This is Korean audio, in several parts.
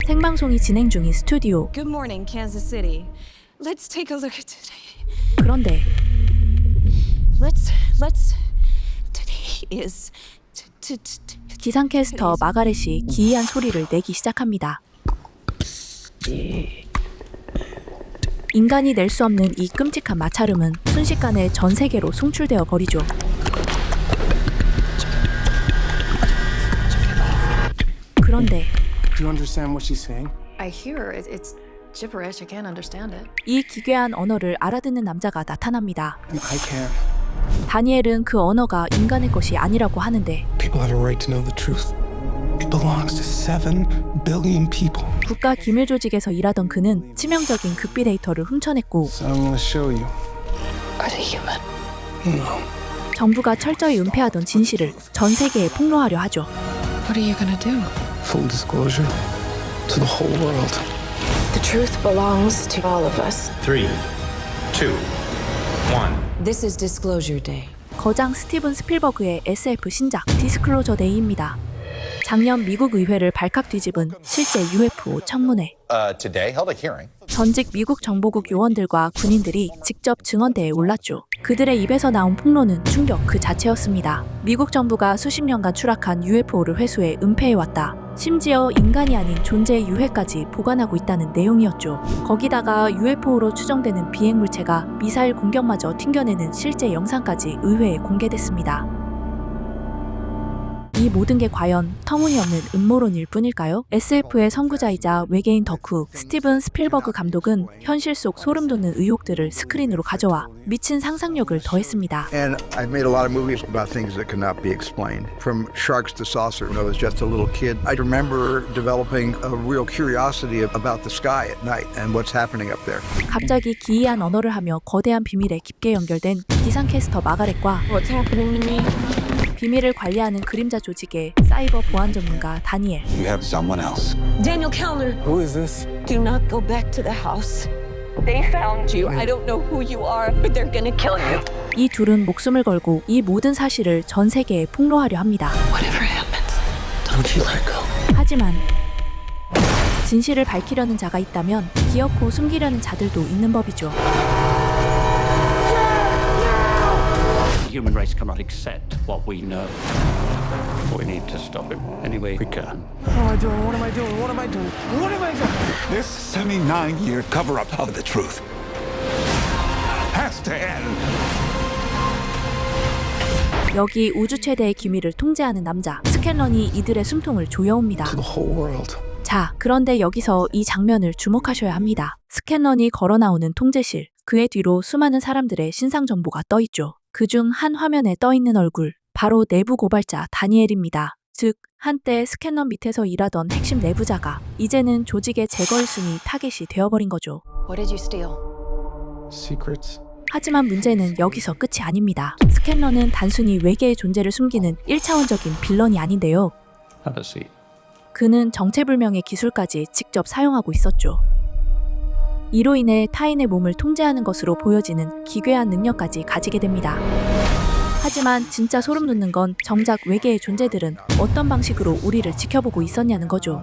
생방송이 진행 중인 스튜디오. Good morning, Kansas City. Let's take a look at today. 그런데 Today is 기상캐스터 마가렛이 기이한 소리를 내기 시작합니다. 인간이 낼 수 없는 이 끔찍한 마찰음은 순식간에 전 세계로 송출되어 버리죠. 그런데 Do you understand what she's saying? I hear it's gibberish. I can't understand it. 이 기괴한 언어를 알아듣는 남자가 나타납니다. And I can. 다니엘은 그 언어가 인간의 것이 아니라고 하는데 People have a right to know the truth. It belongs to 7 billion people. 국가 기밀 조직에서 일하던 그는 치명적인 극비 데이터를 훔쳐냈고 So I'm gonna show you. Are they human? No. 정부가 철저히 은폐하던 진실을 전 세계에 폭로하려 하죠. What are you gonna do? Full disclosure to the whole world. The truth belongs to all of us. 3, 2, 1. This is Disclosure Day. 거장 스티븐 스필버그의 SF 신작 디스클로저 데이입니다. 작년 미국 의회를 발칵 뒤집은 실제 UFO 청문회. Today held a hearing. 전직 미국 정보국 요원들과 군인들이 직접 증언대에 올랐죠. 그들의 입에서 나온 폭로는 충격 그 자체였습니다. 미국 정부가 수십 년간 추락한 UFO를 회수해 은폐해왔다. 심지어 인간이 아닌 존재의 유해까지 보관하고 있다는 내용이었죠. 거기다가 UFO로 추정되는 비행물체가 미사일 공격마저 튕겨내는 실제 영상까지 의회에 공개됐습니다. 이 모든 게 과연 터무니없는 음모론일 뿐일까요? SF의 선구자이자 외계인 덕후 스티븐 스필버그 감독은 현실 속 소름 돋는 의혹들을 스크린으로 가져와 미친 상상력을 더했습니다. And I've made a lot of movies about things that cannot be explained. From sharks to saucer. When I was just a little kid, I remember developing a real curiosity about the sky at night and what's happening up there. 갑자기 기이한 언어를 하며 거대한 비밀에 깊게 연결된 기상캐스터 마가렛과 What's happening to me? 비밀을 관리하는 그림자 조직의 사이버 보안 전문가 다니엘. You have someone else. Daniel Kellner. Who is this? Do not go back to the house. They found you. I don't know who you are, but they're gonna kill you. 이 둘은 목숨을 걸고 이 모든 사실을 전 세계에 폭로하려 합니다. Whatever happens, don't you let go. 하지만 진실을 밝히려는 자가 있다면 기어코 숨기려는 자들도 있는 법이죠. The human race cannot accept what we know. We need to stop him any way we can. What am I doing? What am I doing? What am I doing? What am I doing? This 79-year cover-up of the truth has to end. 여기 우주 최대의 기밀을 통제하는 남자 스캔런이 이들의 숨통을 조여옵니다. To the whole world. 자, 그런데 여기서 이 장면을 주목하셔야 합니다. 스캔런이 걸어 나오는 통제실, 그의 뒤로 수많은 사람들의 신상 정보가 떠있죠. 그중 한 화면에 떠있는 얼굴, 바로 내부 고발자 다니엘입니다. 즉, 한때 스캔런 밑에서 일하던 핵심 내부자가 이제는 조직의 제거 1순위 타겟이 되어버린 거죠. What did you steal? Secrets. 하지만 문제는 여기서 끝이 아닙니다. 스캔런은 단순히 외계의 존재를 숨기는 1차원적인 빌런이 아닌데요. Have a seat. 그는 정체불명의 기술까지 직접 사용하고 있었죠. 이로 인해 타인의 몸을 통제하는 것으로 보여지는 기괴한 능력까지 가지게 됩니다. 하지만 진짜 소름 돋는 건 정작 외계의 존재들은 어떤 방식으로 우리를 지켜보고 있었냐는 거죠.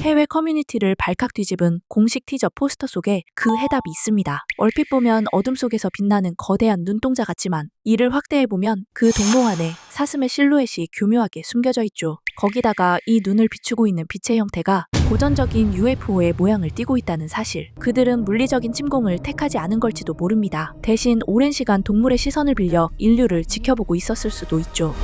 해외 커뮤니티를 발칵 뒤집은 공식 티저 포스터 속에 그 해답이 있습니다. 얼핏 보면 어둠 속에서 빛나는 거대한 눈동자 같지만 이를 확대해보면 그 동공 안에 사슴의 실루엣이 교묘하게 숨겨져 있죠. 거기다가 이 눈을 비추고 있는 빛의 형태가 고전적인 UFO의 모양을 띠고 있다는 사실. 그들은 물리적인 침공을 택하지 않은 걸지도 모릅니다. 대신 오랜 시간 동물의 시선을 빌려 인류를 지켜보고 있었을 수도 있죠.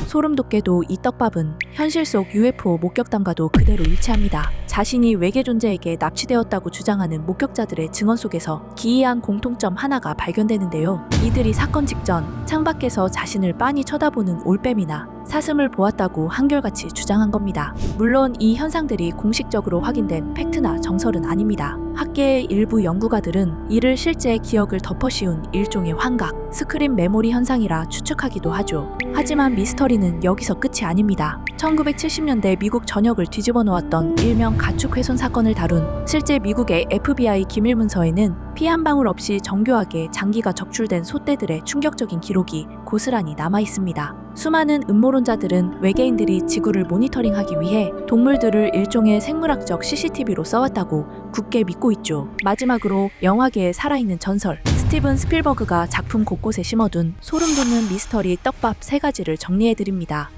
소름 돋게도 이 떡밥은 현실 속 UFO 목격담과도 그대로 일치합니다. 자신이 외계 존재에게 납치되었다고 주장하는 목격자들의 증언 속에서 기이한 공통점 하나가 발견되는데요. 이들이 사건 직전 창밖에서 자신을 빤히 쳐다보는 올빼미나 사슴을 보았다고 한결같이 주장한 겁니다. 물론 이 현상들이 공식적으로 확인된 팩트나 정설은 아닙니다. 학계의 일부 연구가들은 이를 실제 기억을 덮어씌운 일종의 환각, 스크린 메모리 현상이라 추측하기도 하죠. 하지만 미스터리는 여기서 끝이 아닙니다. 1970년대 미국 전역을 뒤집어 놓았던 일명 가축 훼손 사건을 다룬 실제 미국의 FBI 기밀 문서에는 피 한 방울 없이 정교하게 장기가 적출된 소떼들의 충격적인 기록이 고스란히 남아 있습니다. 수많은 음모론자들은 외계인들이 지구를 모니터링하기 위해 동물들을 일종의 생물학적 CCTV로 써왔다고 굳게 믿고 있죠. 마지막으로 영화계의 살아있는 전설, 스티븐 스필버그가 작품 곳곳에 심어둔 소름 돋는 미스터리 떡밥 3가지를 정리해드립니다.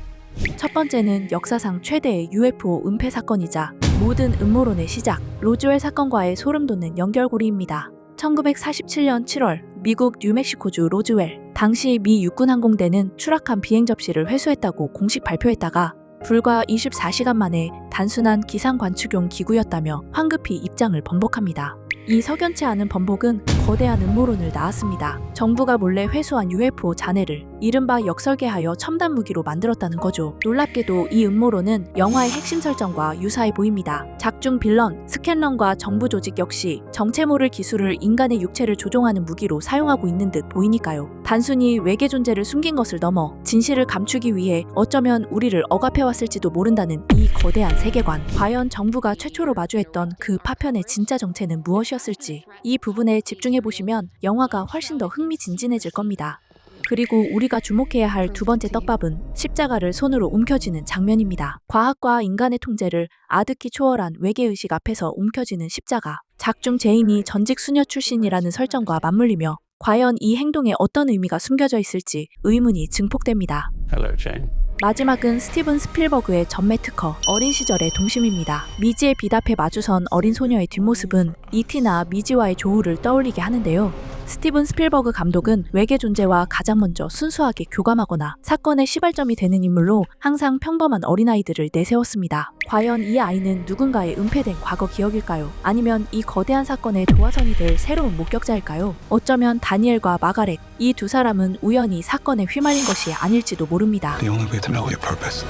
첫 번째는 역사상 최대의 UFO 은폐 사건이자 모든 음모론의 시작, 로즈웰 사건과의 소름 돋는 연결고리입니다. 1947년 7월 미국 뉴멕시코주 로즈웰, 당시 미 육군 항공대는 추락한 비행 접시를 회수했다고 공식 발표했다가 불과 24시간 만에 단순한 기상 관측용 기구였다며 황급히 입장을 번복합니다. 이 석연치 않은 번복은 거대한 음모론을 낳았습니다. 정부가 몰래 회수한 UFO 잔해를 이른바 역설계하여 첨단 무기로 만들었다는 거죠. 놀랍게도 이 음모론은 영화의 핵심 설정과 유사해 보입니다. 작중 빌런, 스캔런과 정부 조직 역시 정체 모를 기술을 인간의 육체를 조종하는 무기로 사용하고 있는 듯 보이니까요. 단순히 외계 존재를 숨긴 것을 넘어 진실을 감추기 위해 어쩌면 우리를 억압해왔을지도 모른다는 이 거대한 세계관. 과연 정부가 최초로 마주했던 그 파편의 진짜 정체는 무엇이었을지 이 부분에 집중해보시면 영화가 훨씬 더 흥미진진해질 겁니다. 그리고 우리가 주목해야 할 두 번째 떡밥은 십자가를 손으로 움켜쥐는 장면입니다. 과학과 인간의 통제를 아득히 초월한 외계의식 앞에서 움켜쥐는 십자가. 작중 제인이 전직 수녀 출신이라는 설정과 맞물리며 과연 이 행동에 어떤 의미가 숨겨져 있을지 의문이 증폭됩니다. Hello, Jane. 마지막은 스티븐 스필버그의 전매 특허, 어린 시절의 동심입니다. 미지의 빛 앞에 마주선 어린 소녀의 뒷모습은 E.T.나 미지와의 조우를 떠올리게 하는데요. 스티븐 스필버그 감독은 외계 존재와 가장 먼저 순수하게 교감하거나 사건의 시발점이 되는 인물로 항상 평범한 어린아이들을 내세웠습니다. 과연 이 아이는 누군가의 은폐된 과거 기억일까요? 아니면 이 거대한 사건의 도화선이 될 새로운 목격자일까요? 어쩌면 다니엘과 마가렛, 이 두 사람은 우연히 사건에 휘말린 것이 아닐지도 모릅니다. The only way to know your purpose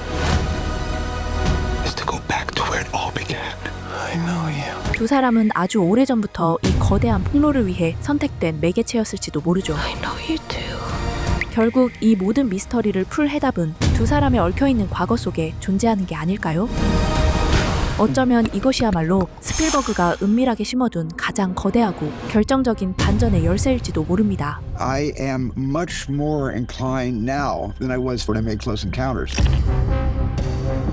is to go back to where it all began. I know you. 두 사람은 아주 오래전부터 이 거대한 폭로를 위해 선택된 매개체였을지도 모르죠. I know you do. 결국 이 모든 미스터리를 풀 해답은 두 사람의 얽혀있는 과거 속에 존재하는 게 아닐까요? 어쩌면 이것이야말로 스필버그가 은밀하게 심어둔 가장 거대하고 결정적인 반전의 열쇠일지도 모릅니다. I am much more inclined now than I was when I made Close Encounters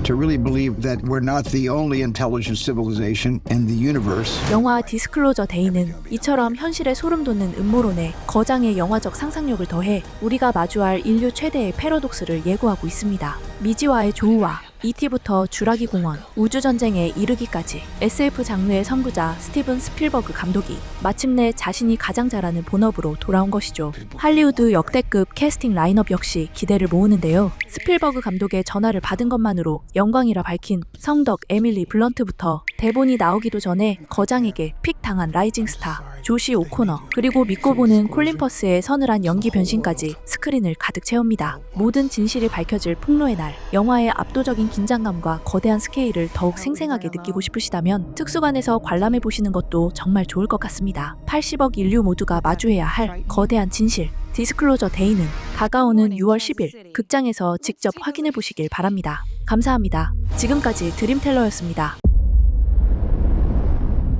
to really believe that we're not the only intelligent civilization in the universe. 영화 디스클로저 데이는 이처럼 현실에 소름 돋는 음모론에 거장의 영화적 상상력을 더해 우리가 마주할 인류 최대의 패러독스를 예고하고 있습니다. 미지와의 조우와 E.T.부터 주라기 공원, 우주전쟁에 이르기까지 SF 장르의 선구자 스티븐 스필버그 감독이 마침내 자신이 가장 잘하는 본업으로 돌아온 것이죠. 할리우드 역대급 캐스팅 라인업 역시 기대를 모으는데요. 스필버그 감독의 전화를 받은 것만으로 영광이라 밝힌 성덕 에밀리 블런트부터 대본이 나오기도 전에 거장에게 픽 당한 라이징 스타 조시 오코너, 그리고 믿고 보는 콜린 퍼스의 서늘한 연기 변신까지 스크린을 가득 채웁니다. 모든 진실이 밝혀질 폭로의 날, 영화의 압도적인 긴장감과 거대한 스케일을 더욱 생생하게 느끼고 싶으시다면 특수관에서 관람해보시는 것도 정말 좋을 것 같습니다. 80억 인류 모두가 마주해야 할 거대한 진실, 디스클로저 데이는 다가오는 6월 10일 극장에서 직접 확인해보시길 바랍니다. 감사합니다. 지금까지 드림텔러였습니다.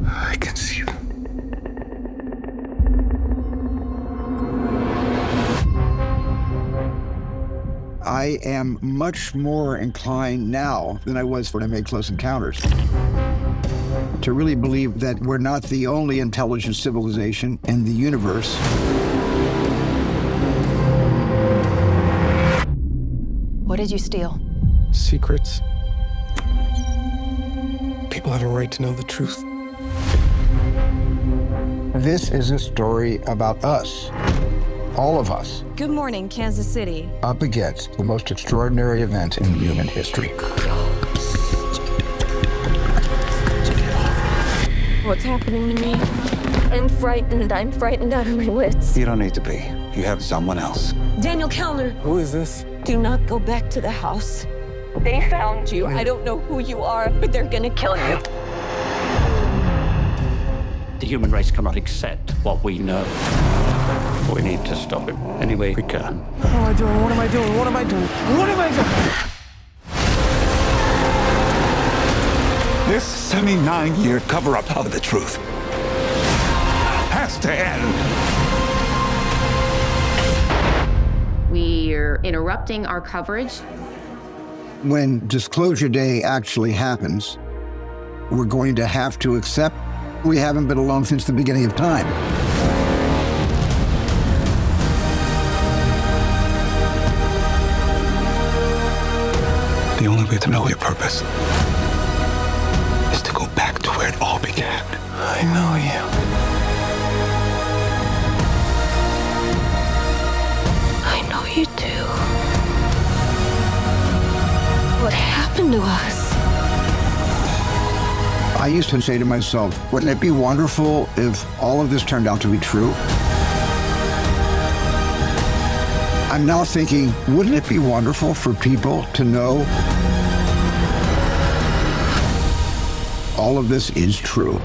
I can see them. I am much more inclined now than I was when I made Close Encounters to really believe that we're not the only intelligent civilization in the universe. What did you steal? Secrets. People have a right to know the truth. This is a story about us. All of us Good morning, Kansas City. up against the most extraordinary event in human history. What's happening to me? I'm frightened. I'm frightened out of my wits. You don't need to be. You have someone else. Daniel Kellner, Who is this? do not go back to the house. They found you. I don't know who you are, but they're gonna kill you. The human race cannot accept what we know. We need to stop it any way we can. What am I doing? What am I doing? What am I doing? What am I doing? This 79-year cover-up of the truth has to end. We're interrupting our coverage. When Disclosure Day actually happens, we're going to have to accept we haven't been alone since the beginning of time. The only way to know your purpose is to go back to where it all began. I know you. I know you do. What happened to us? I used to say to myself, wouldn't it be wonderful if all of this turned out to be true? I'm now thinking, wouldn't it be wonderful for people to know all of this is true?